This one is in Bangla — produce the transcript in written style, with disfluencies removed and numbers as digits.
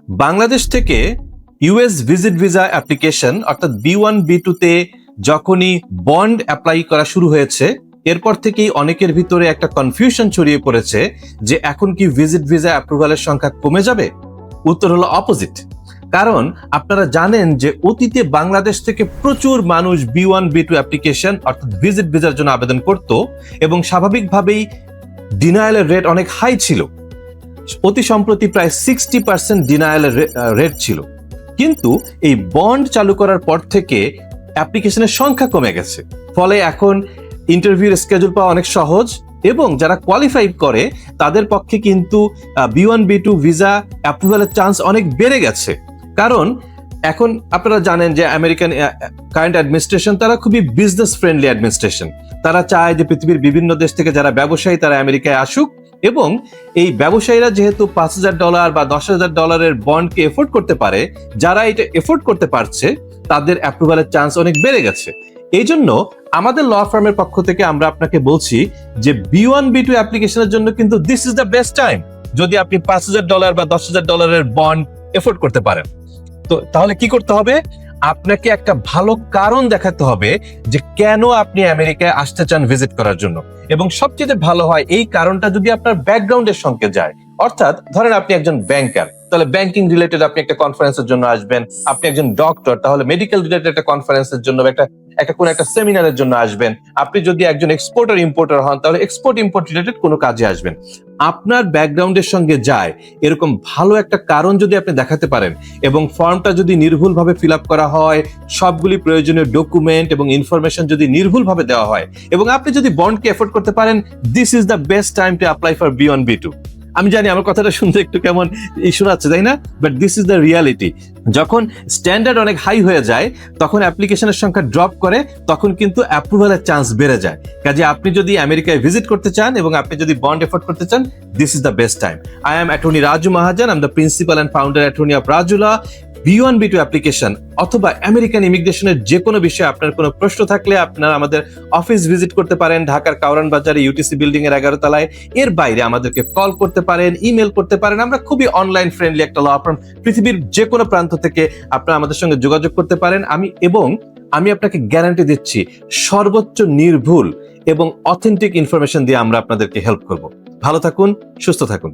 বাংলাদেশ থেকে ইউএস ভিজিট ভিসা অ্যাপ্লিকেশন অর্থাৎ B1 B2 তে যখনই বন্ড অ্যাপ্লাই করা শুরু হয়েছে, এরপর থেকেই অনেকের ভিতরে একটা কনফিউশন ছড়িয়ে পড়েছে যে এখন কি ভিজিট ভিসা অ্যাপ্রুভালের সংখ্যা কমে যাবে। উত্তর হলো অপোজিট। কারণ আপনারা জানেন যে অতীতে বাংলাদেশ থেকে প্রচুর মানুষ B1 B2 অ্যাপ্লিকেশন অর্থাৎ ভিজিট ভিসার জন্য আবেদন করত এবং স্বাভাবিকভাবেই ডিনায়ালের রেট অনেক হাই ছিল। অতি সম্প্রতি প্রায় 60% ডিনায়ালের রেট ছিল। কিন্তু এই বন্ড চালু করার পর থেকে অ্যাপ্লিকেশনের সংখ্যা কমে গেছে। ফলে এখন ইন্টারভিউর স্কেজুল পাওয়া অনেক সহজ এবং যারা কোয়ালিফাই করে তাদের পক্ষে কিন্তু B1 B2 ভিসা অ্যাপ্রুভালের চান্স অনেক বেড়ে গেছে। কারণ এখন আপনারা জানেন যে আমেরিকান কারেন্ট অ্যাডমিনিস্ট্রেশন তারা খুবই বিজনেস ফ্রেন্ডলি অ্যাডমিনিস্ট্রেশন। তারা চায় যে পৃথিবীর বিভিন্ন দেশ থেকে যারা ব্যবসায়ী তারা আমেরিকায় আসুক এবং এই ব্যবসায়ীরা যেহেতু $5,000 বা $10,000 বন্ডকে এফোর্ড করতে পারে, যারা এটা এফোর্ড করতে পারছে তাদের অ্যাপ্রুভালের চান্স অনেক বেড়ে গেছে। এই জন্য আমাদের ল ফার্মের পক্ষ থেকে আমরা আপনাকে বলছি যে B1 B2 অ্যাপ্লিকেশনের জন্য কিন্তু this is the best time. যদি আপনি $5,000 বা $10,000 বন্ড এফোর্ড করতে পারেন, তো তাহলে কি করতে হবে? আপনাকে একটা ভালো কারণ দেখাতে হবে যে কেন আপনি আমেরিকায় আসতে চান ভিজিট করার জন্য। এবং সবচেয়ে ভালো হয় এই কারণটা যদি আপনার ব্যাকগ্রাউন্ডের সঙ্গে যায়। অর্থাৎ ধরেন আপনি একজন ব্যাংকার, তাহলে ব্যাংকিং রিলেটেড আপনি একটা কনফারেন্সের জন্য আসবেন। আপনি একজন ডক্টর, তাহলে মেডিকেল রিলেটেড একটা কনফারেন্সের জন্য কোন একটা সেমিনারের জন্য আসবেন। আপনি যদি একজন এক্সপোর্টার ইম্পোর্টার হন, তাহলে এক্সপোর্ট ইম্পোর্ট রিলেটেড কোনো কাজে আসবেন। আপনার ব্যাকগ্রাউন্ডের সঙ্গে যায় এরকম ভালো একটা কারণ যদি আপনি দেখাতে পারেন এবং ফর্মটা যদি নির্ভুলভাবে ফিল আপ করা হয়, সবগুলি প্রয়োজনীয় ডকুমেন্ট এবং ইনফরমেশন যদি নির্ভুলভাবে দেওয়া হয় এবং আপনি যদি বন্ডকে এফোর্ড করতে পারেন, this is the best time to apply for B1 B2। আমি জানি আমার কথাটা শুনতে একটু কেমন শোনাচ্ছে, তাই না? But this is the reality. যখন স্ট্যান্ডার্ড অনেক হাই হয়ে যায় তখন অ্যাপ্লিকেশনের সংখ্যা ড্রপ করে, তখন কিন্তু অ্যাপ্রুভালের চান্স বেড়ে যায়। কাজে আপনি যদি আমেরিকায় ভিজিট করতে চান এবং আপনি যদি বন্ড এফোর্ড করতে চান, this is the best time. I am attorney Raju Mahajan. I am the principal and founder attorney of Raju law. B1 B2 application অথবা আমেরিকান ইমিগ্রেশনের যে কোনো বিষয়ে আপনার কোনো প্রশ্ন থাকলে আপনারা আমাদের অফিস ভিজিট করতে পারেন ঢাকার কাউরান বাজারে ইউটিসি বিল্ডিং এর 11 তলায়। এর বাইরে আমাদেরকে কল করতে পারেন, ইমেল করতে পারেন। আমরা খুবই অনলাইন ফ্রেন্ডলি একটা ল ফার্ম। পৃথিবীর যে কোনো প্রান্ত থেকে আপনারা আমাদের সঙ্গে যোগাযোগ করতে পারেন। আমি আপনাকে গ্যারান্টি দিচ্ছি সর্বোচ্চ নির্ভুল এবং অথেন্টিক ইনফরমেশন দিয়ে আমরা আপনাদেরকে হেল্প করব। ভালো থাকুন, সুস্থ থাকুন।